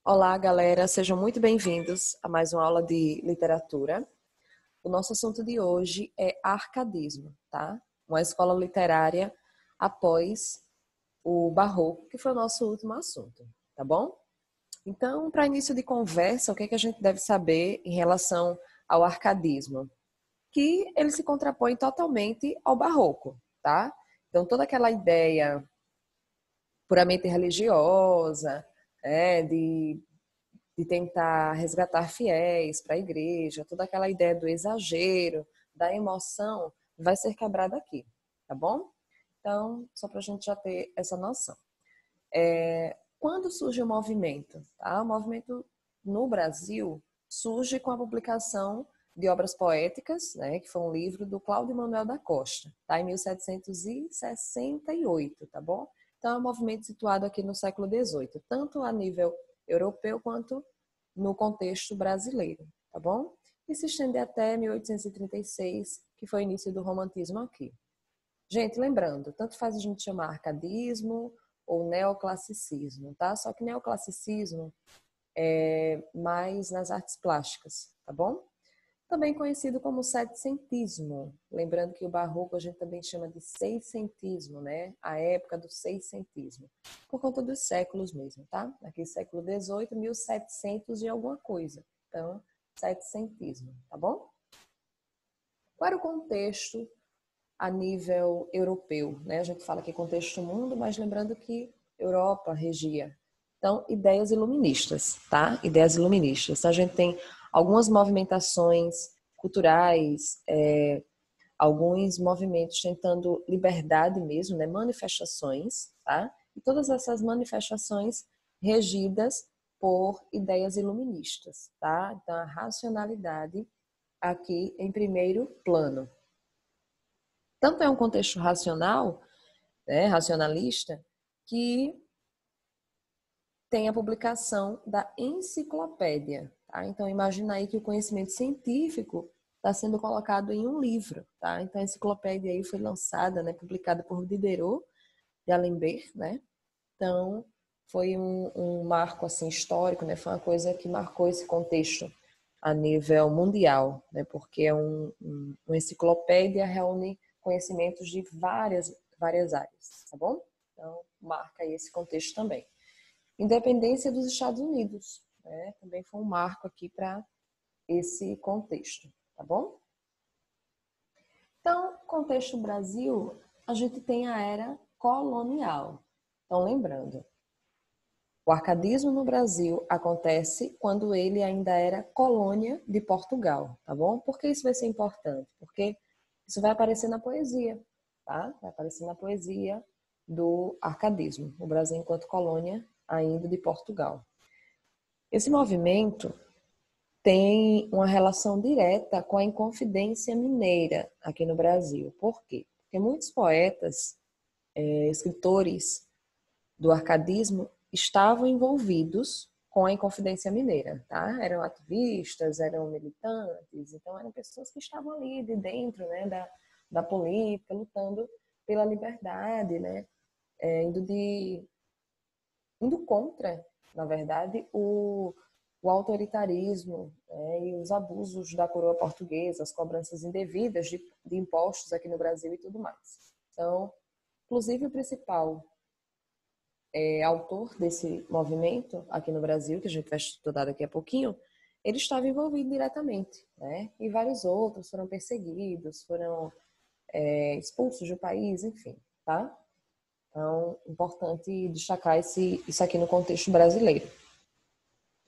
Olá, galera, sejam muito bem-vindos a mais uma aula de literatura. O nosso assunto de hoje é arcadismo, tá? Uma escola literária após o Barroco, que foi o nosso último assunto, tá bom? Então, para início de conversa, o que é que a gente deve saber em relação ao arcadismo? Que ele se contrapõe totalmente ao Barroco, tá? Então, toda aquela ideia puramente religiosa, de tentar resgatar fiéis para a igreja, toda aquela ideia do exagero, da emoção, vai ser quebrada aqui, tá bom? Então, só para a gente já ter essa noção. Quando surge o movimento? Tá? O movimento no Brasil surge com a publicação de obras poéticas, né, que foi um livro do Cláudio Manuel da Costa, tá, em 1768, tá bom? Então, é um movimento situado aqui no século XVIII, tanto a nível europeu quanto no contexto brasileiro, tá bom? E se estende até 1836, que foi o início do romantismo aqui. Gente, lembrando, tanto faz a gente chamar arcadismo ou neoclassicismo, tá? Só que neoclassicismo é mais nas artes plásticas, tá bom? Também conhecido como setecentismo. Lembrando que o barroco a gente também chama de seiscentismo, né? A época do seiscentismo. Por conta dos séculos mesmo, tá? Aqui século XVIII, 1700 e alguma coisa. Então, setecentismo, tá bom? Qual era o contexto a nível europeu, né? A gente fala que contexto mundo, mas lembrando que Europa regia. Então, ideias iluministas, tá? Ideias iluministas. Então, a gente tem algumas movimentações culturais, alguns movimentos tentando liberdade mesmo, né? Manifestações, tá? E todas essas manifestações regidas por ideias iluministas, tá? Então, a racionalidade aqui em primeiro plano. Tanto é um contexto racional, né, racionalista, que tem a publicação da enciclopédia. Tá? Então, imagina aí que o conhecimento científico está sendo colocado em um livro. Tá? Então, a enciclopédia aí foi lançada, né, publicada por Diderot de Alembert, né? Então, foi um marco assim, histórico, né? Foi uma coisa que marcou esse contexto a nível mundial, né? Porque é uma enciclopédia reúne conhecimentos de várias áreas, tá bom? Então, marca aí esse contexto também. Independência dos Estados Unidos, né? Também foi um marco aqui para esse contexto, tá bom? Então, contexto Brasil, a gente tem a era colonial. Então, lembrando, o arcadismo no Brasil acontece quando ele ainda era colônia de Portugal, tá bom? Por que isso vai ser importante? Porque isso vai aparecer na poesia, tá? Vai aparecer na poesia do arcadismo, o Brasil enquanto colônia ainda de Portugal. Esse movimento tem uma relação direta com a Inconfidência Mineira aqui no Brasil. Por quê? Porque muitos poetas, escritores do arcadismo estavam envolvidos com a Inconfidência Mineira, tá? Eram ativistas, eram militantes, então eram pessoas que estavam ali de dentro, né, da política, lutando pela liberdade, né, indo contra, na verdade, o autoritarismo, né, e os abusos da coroa portuguesa, as cobranças indevidas de impostos aqui no Brasil e tudo mais. Então, inclusive o principal autor desse movimento aqui no Brasil, que a gente vai estudar daqui a pouquinho, ele estava envolvido diretamente, né? E vários outros foram perseguidos, foram expulsos do país, enfim, tá? Então, importante destacar isso aqui no contexto brasileiro.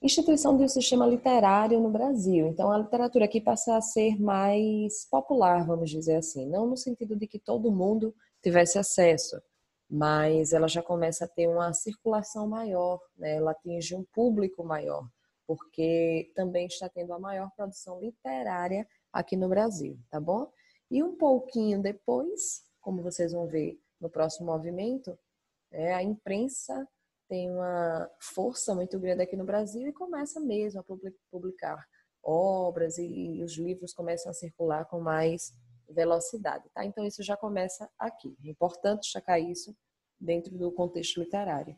Instituição de um sistema literário no Brasil. Então, a literatura aqui passa a ser mais popular, vamos dizer assim. Não no sentido de que todo mundo tivesse acesso, mas ela já começa a ter uma circulação maior, né? Ela atinge um público maior, porque também está tendo a maior produção literária aqui no Brasil, tá bom? E um pouquinho depois, como vocês vão ver no próximo movimento, a imprensa tem uma força muito grande aqui no Brasil e começa mesmo a publicar obras e os livros começam a circular com mais velocidade, tá? Então isso já começa aqui. É importante destacar isso dentro do contexto literário.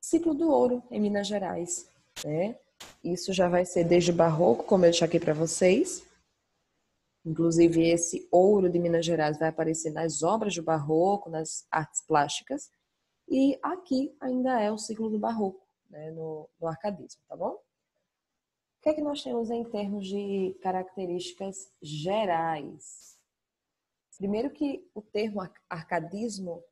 Ciclo do Ouro em Minas Gerais. né? Isso já vai ser desde o barroco, como eu deixei aqui para vocês. Inclusive, esse ouro de Minas Gerais vai aparecer nas obras do barroco, nas artes plásticas. E aqui ainda é o ciclo do barroco, né, no arcadismo, tá bom? O que é que nós temos em termos de características gerais? Primeiro que o termo arcadismo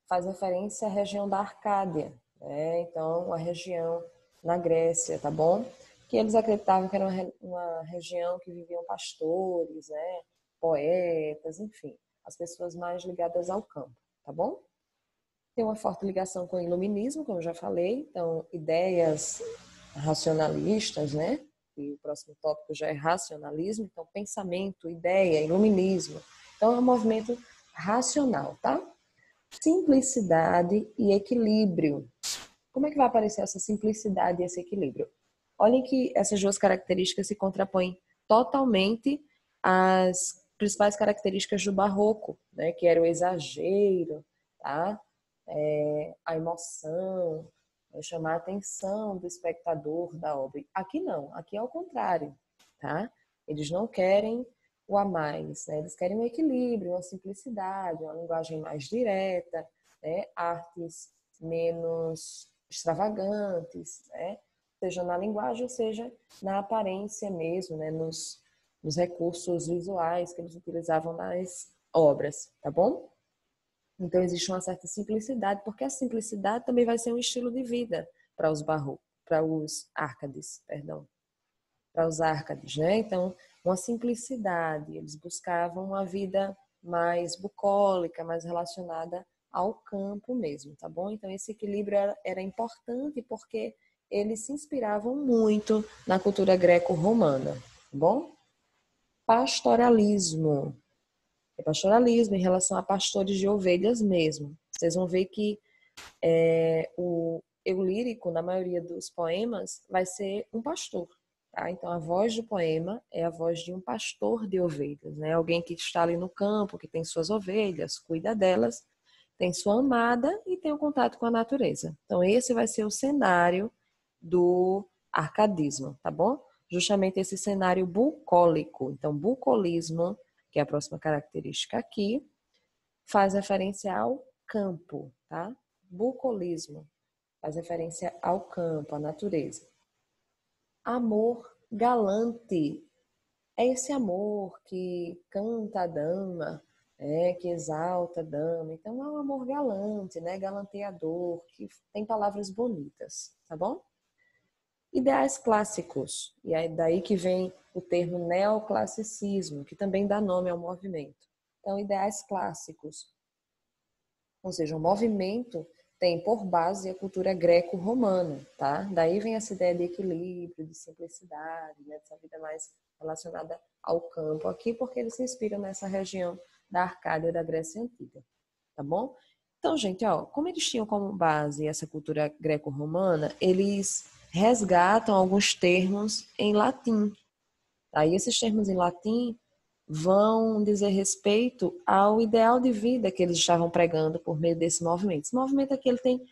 faz referência à região da Arcádia, né? Então, a região na Grécia, tá bom? Que eles acreditavam que era uma região que viviam pastores, né? Poetas, enfim, as pessoas mais ligadas ao campo, tá bom? Tem uma forte ligação com o iluminismo, como eu já falei, então ideias racionalistas, né? E o próximo tópico já é racionalismo, então pensamento, ideia, iluminismo. Então é um movimento racional, tá? Simplicidade e equilíbrio. Como é que vai aparecer essa simplicidade e esse equilíbrio? Olhem que essas duas características se contrapõem totalmente às principais características do barroco, né? Que era o exagero, tá? A emoção, chamar a atenção do espectador da obra. Aqui não, aqui é o contrário, tá? Eles não querem o a mais, né? Eles querem um equilíbrio, uma simplicidade, uma linguagem mais direta, né? Artes menos extravagantes, né? Seja na linguagem, ou seja na aparência mesmo, né? Nos recursos visuais que eles utilizavam nas obras, tá bom? Então existe uma certa simplicidade, porque a simplicidade também vai ser um estilo de vida para os barrocos, para os árcades, perdão, para os árcades, né? Então, uma simplicidade, eles buscavam uma vida mais bucólica, mais relacionada ao campo mesmo, tá bom? Então esse equilíbrio era importante porque eles se inspiravam muito na cultura greco-romana, tá bom? Pastoralismo. É pastoralismo em relação a pastores de ovelhas mesmo. Vocês vão ver que o eu lírico, na maioria dos poemas, vai ser um pastor. Tá? Então, a voz do poema é a voz de um pastor de ovelhas, né? Alguém que está ali no campo, que tem suas ovelhas, cuida delas, tem sua amada e tem o contato com a natureza. Então, esse vai ser o cenário do arcadismo, tá bom? Justamente esse cenário bucólico. Então, bucolismo, que é a próxima característica aqui, faz referência ao campo, tá? Bucolismo faz referência ao campo, à natureza. Amor galante é esse amor que canta a dama, que exalta a dama. Então é um amor galante, né? Galanteador, que tem palavras bonitas, tá bom? Ideais clássicos, e é daí que vem o termo neoclassicismo, que também dá nome ao movimento. Então, ideais clássicos, ou seja, o movimento tem por base a cultura greco-romana, tá? Daí vem essa ideia de equilíbrio, de simplicidade, né? Dessa vida mais relacionada ao campo aqui, porque eles se inspiram nessa região da Arcádia da Grécia Antiga, tá bom? Então, gente, ó, como eles tinham como base essa cultura greco-romana, eles resgatam alguns termos em latim. Aí esses termos em latim vão dizer respeito ao ideal de vida que eles estavam pregando por meio desse movimento. Esse movimento aqui ele tem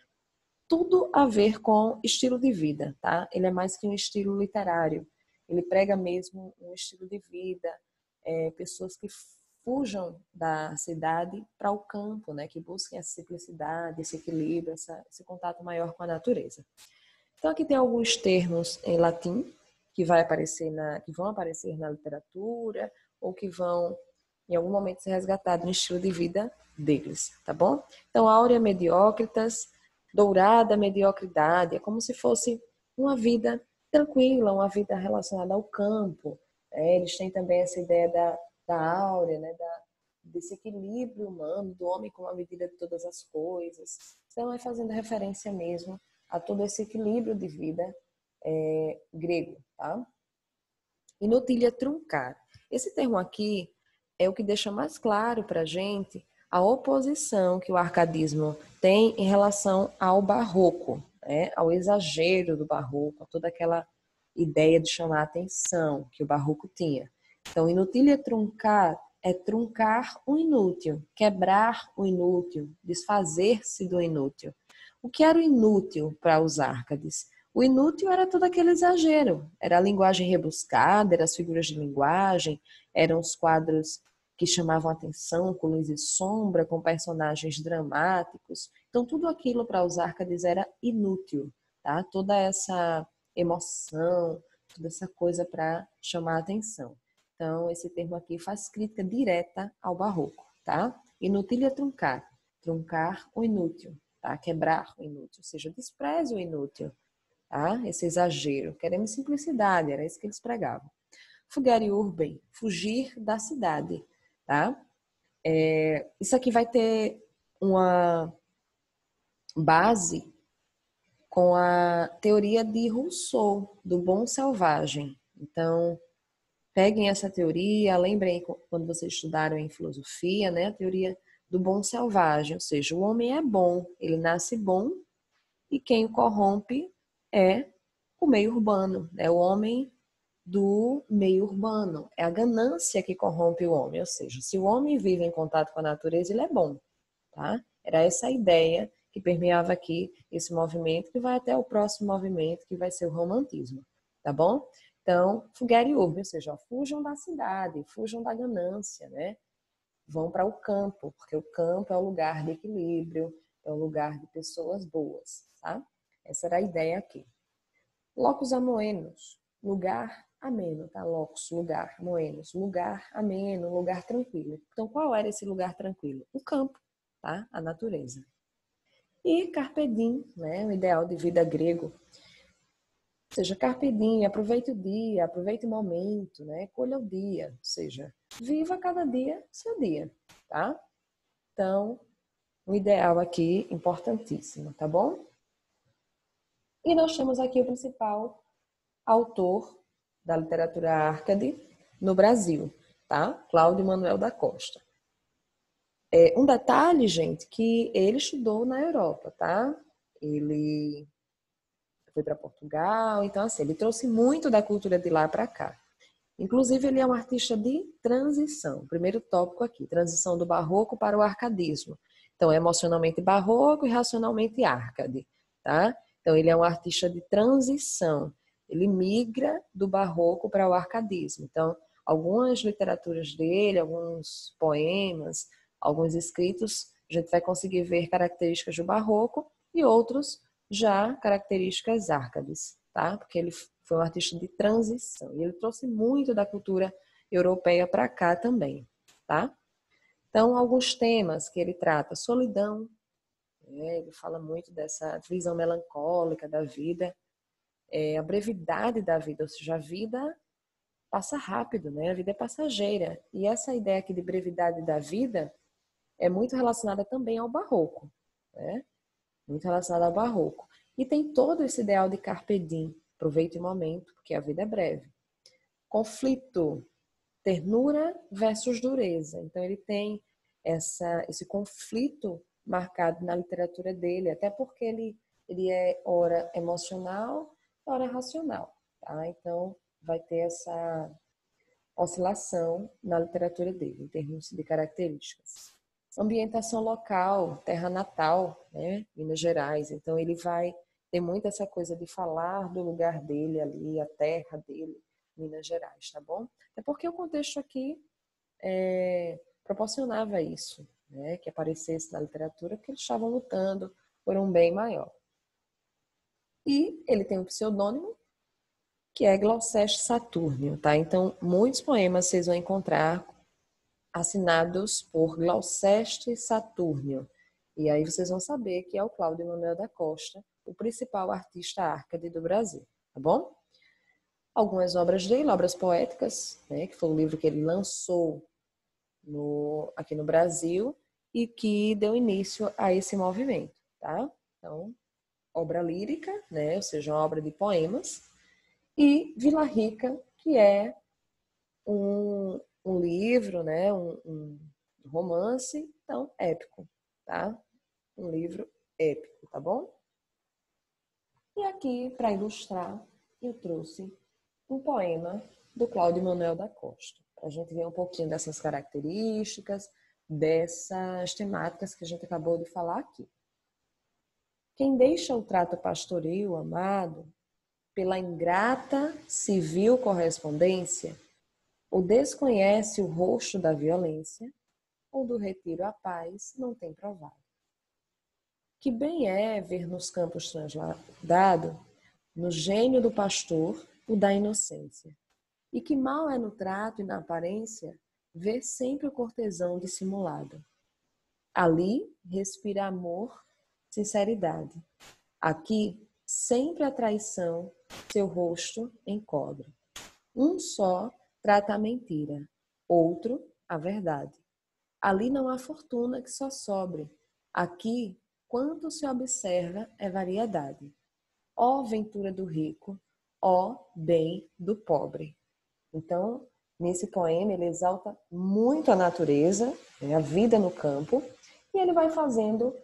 tudo a ver com estilo de vida, tá? Ele é mais que um estilo literário. Ele prega mesmo um estilo de vida, pessoas que fujam da cidade para o campo, né? Que busquem essa simplicidade, esse equilíbrio, esse contato maior com a natureza. Então aqui tem alguns termos em latim que vão aparecer na literatura ou que vão em algum momento ser resgatados no estilo de vida deles, tá bom? Então áurea mediocritas, dourada mediocridade, é como se fosse uma vida tranquila, uma vida relacionada ao campo. Eles têm também essa ideia da áurea, né? Desse equilíbrio humano, do homem como a medida de todas as coisas. Então é fazendo referência mesmo a todo esse equilíbrio de vida grego, tá? Inutilha truncar. Esse termo aqui é o que deixa mais claro para a gente a oposição que o arcadismo tem em relação ao barroco, né? Ao exagero do barroco, a toda aquela ideia de chamar a atenção que o barroco tinha. Então, inutilha truncar é truncar o inútil, quebrar o inútil, desfazer-se do inútil. O que era o inútil para os árcades? O inútil era todo aquele exagero, era a linguagem rebuscada, eram as figuras de linguagem, eram os quadros que chamavam atenção, com luz e sombra, com personagens dramáticos. Então, tudo aquilo para os Árcades era inútil, tá? Toda essa emoção, toda essa coisa para chamar a atenção. Então, esse termo aqui faz crítica direta ao barroco, tá? Inútil é truncar, truncar o inútil, tá? Quebrar o inútil, ou seja, despreze o inútil, tá? Esse exagero. Queremos simplicidade, era isso que eles pregavam. Fugere urbem, fugir da cidade, tá? Isso aqui vai ter uma base com a teoria de Rousseau, do bom selvagem. Então, peguem essa teoria, lembrem quando vocês estudaram em filosofia, né? A teoria do bom selvagem, ou seja, o homem é bom, ele nasce bom e quem o corrompe é o meio urbano, é o homem do meio urbano. É a ganância que corrompe o homem, ou seja, se o homem vive em contato com a natureza, ele é bom, tá? Era essa a ideia que permeava aqui esse movimento, que vai até o próximo movimento, que vai ser o romantismo, tá bom? Então, fugere urbe, ou seja, fujam da cidade, fujam da ganância, né? Vão para o campo, porque o campo é o lugar de equilíbrio, é o lugar de pessoas boas, tá? Essa era a ideia aqui. Locus amoenos, lugar ameno, tá? Locus, lugar, moenos, lugar ameno, lugar tranquilo. Então, qual era esse lugar tranquilo? O campo, tá? A natureza. E carpe diem, né? O ideal de vida grego. Ou seja, carpe diem, aproveite o dia, aproveite o momento, né? Colha o dia, ou seja, viva cada dia seu dia, tá? Então, o ideal aqui, importantíssimo, tá bom? E nós temos aqui o principal autor da literatura Árcade no Brasil, tá? Cláudio Manuel da Costa. Um detalhe, gente, que ele estudou na Europa, tá? Ele foi para Portugal, então assim, ele trouxe muito da cultura de lá para cá. Inclusive, ele é um artista de transição. Primeiro tópico aqui, transição do barroco para o arcadismo. Então, emocionalmente barroco e racionalmente árcade, tá? Então, ele é um artista de transição. Ele migra do barroco para o arcadismo. Então, algumas literaturas dele, alguns poemas, alguns escritos, a gente vai conseguir ver características do barroco e outros já características árcades, tá? Porque ele foi um artista de transição e ele trouxe muito da cultura europeia para cá também, tá? Então, alguns temas que ele trata: solidão, né? Ele fala muito dessa visão melancólica da vida, a brevidade da vida, ou seja, a vida passa rápido, né? A vida é passageira. E essa ideia aqui de brevidade da vida é muito relacionada também ao barroco, né? Muito relacionada ao barroco. E tem todo esse ideal de carpe diem, aproveite o momento, porque a vida é breve. Conflito, ternura versus dureza. Então ele tem esse conflito marcado na literatura dele, até porque ele é ora emocional, ora racional, tá? Então vai ter essa oscilação na literatura dele, em termos de características. Ambientação local, terra natal, né? Minas Gerais. Então ele vai ter muito essa coisa de falar do lugar dele ali, a terra dele, Minas Gerais, tá bom? É porque o contexto aqui proporcionava isso, né? Que aparecesse na literatura, porque eles estavam lutando por um bem maior. E ele tem um pseudônimo, que é Gloucester Saturnio, tá? Então, muitos poemas vocês vão encontrar assinados por Gloucester Saturnio. E aí vocês vão saber que é o Cláudio Manuel da Costa, o principal artista árcade do Brasil, tá bom? Algumas obras dele, obras poéticas, né, que foi o livro que ele lançou aqui no Brasil e que deu início a esse movimento, tá? Então, obra lírica, né, ou seja, uma obra de poemas, e Vila Rica, que é um livro, né, um romance, então, épico, tá? Um livro épico, tá bom? E aqui, para ilustrar, eu trouxe um poema do Cláudio Manuel da Costa, para a gente ver um pouquinho dessas características, dessas temáticas que a gente acabou de falar aqui. Quem deixa o trato pastoril, amado, pela ingrata civil correspondência, ou desconhece o rosto da violência, ou do retiro à paz, não tem provado. Que bem é ver nos campos transladado, no gênio do pastor, o da inocência. E que mal é no trato e na aparência, ver sempre o cortesão dissimulado. Ali respira amor, sinceridade. Aqui, sempre a traição, seu rosto encobre. Um só trata a mentira, outro a verdade. Ali não há fortuna que só sobre. Aqui, quanto se observa é variedade. Ó ventura do rico, ó bem do pobre. Então, nesse poema, ele exalta muito a natureza, a vida no campo, e ele vai fazendo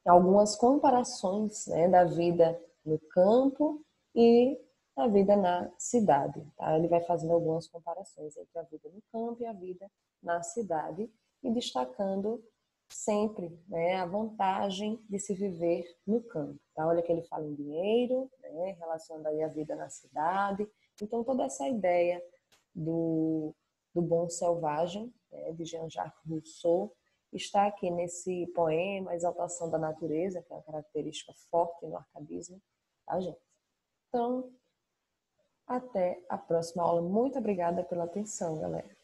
algumas comparações, né, da vida no campo e da vida na cidade. Tá? Ele vai fazendo algumas comparações entre a vida no campo e a vida na cidade e destacando sempre, né, a vantagem de se viver no campo. Tá? Olha que ele fala em dinheiro, né, relacionando aí a vida na cidade. Então, toda essa ideia do bom selvagem, né, de Jean-Jacques Rousseau, está aqui nesse poema, a exaltação da natureza, que é uma característica forte no arcadismo, tá, gente? Então, até a próxima aula. Muito obrigada pela atenção, galera.